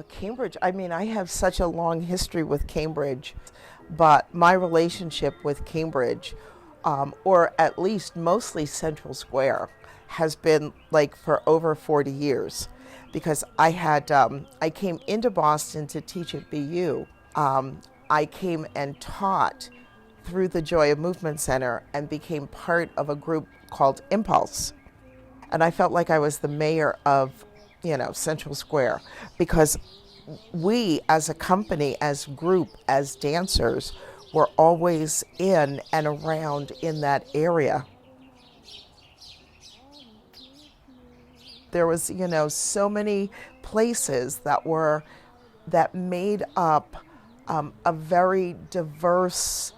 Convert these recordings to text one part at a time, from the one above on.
Cambridge, I mean, I have such a long history with Cambridge, but my relationship with Cambridge, or at least mostly Central Square, has been like for over 40 years because I came into Boston to teach at BU. I came and taught through the Joy of Movement Center and became part of a group called Impulse. And I felt like I was the mayor of, Central Square because we as a company, as group, as dancers, were always in and around in that area. There was, so many places that made up a very diverse,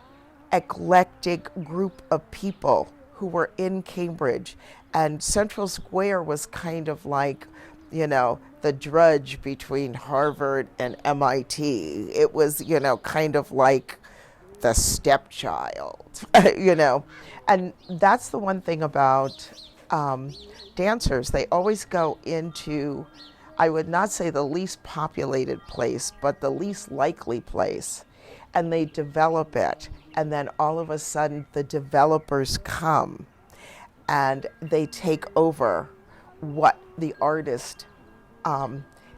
eclectic group of people who were in Cambridge. And Central Square was kind of like, the drudge between Harvard and MIT. It was, kind of like the stepchild, And that's the one thing about dancers. They always go into, I would not say the least populated place, but the least likely place. And they develop it. And then all of a sudden the developers come and they take over what the artists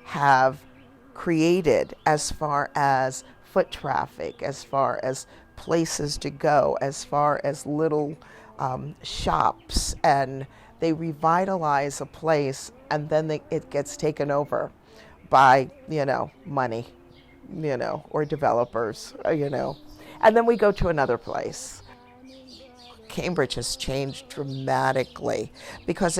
have created as far as foot traffic, as far as places to go, as far as little shops, and they revitalize a place, and then it gets taken over by, money, or developers, and then we go to another place. Cambridge has changed dramatically because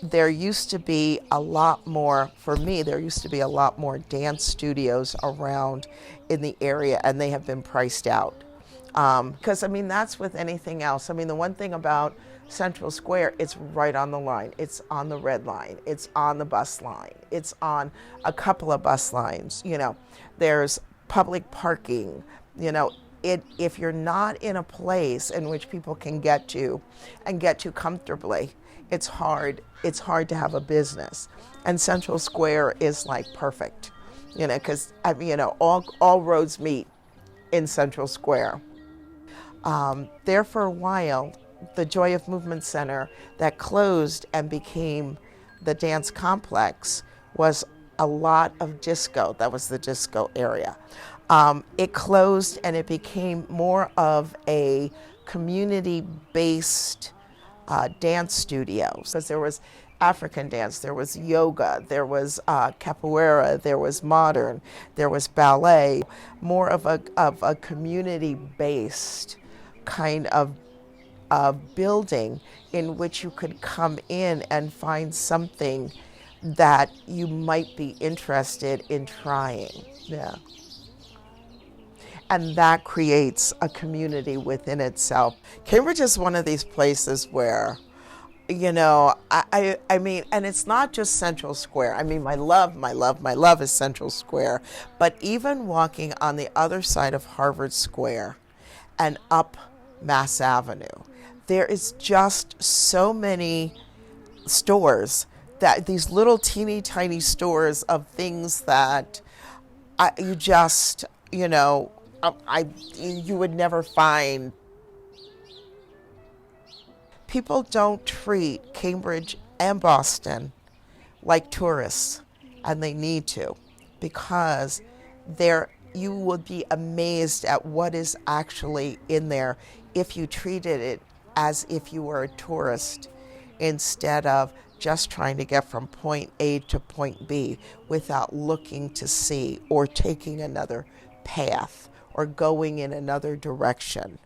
there used to be a lot more, for me, there used to be a lot more dance studios around in the area, and they have been priced out. Because, that's with anything else. The one thing about Central Square, it's right on the line. It's on the red line. It's on the bus line. It's on a couple of bus lines. There's public parking. If you're not in a place in which people can get to and get to comfortably, it's hard to have a business. And Central Square is like perfect, because all roads meet in Central Square. There for a while, the Joy of Movement Center that closed and became the dance complex was a lot of disco. That was the disco area. It closed and it became more of a community-based dance studio. Because there was African dance, there was yoga, there was capoeira, there was modern, there was ballet, more of a community-based kind of building in which you could come in and find something that you might be interested in trying. Yeah. And that creates a community within itself. Cambridge is one of these places where, I mean, and it's not just Central Square. My love is Central Square. But even walking on the other side of Harvard Square and up Mass Avenue, there is just so many stores, that these little teeny tiny stores of things that you would never find. People don't treat Cambridge and Boston like tourists, and they need to, because you would be amazed at what is actually in there if you treated it as if you were a tourist instead of just trying to get from point A to point B without looking to see or taking another path or going in another direction,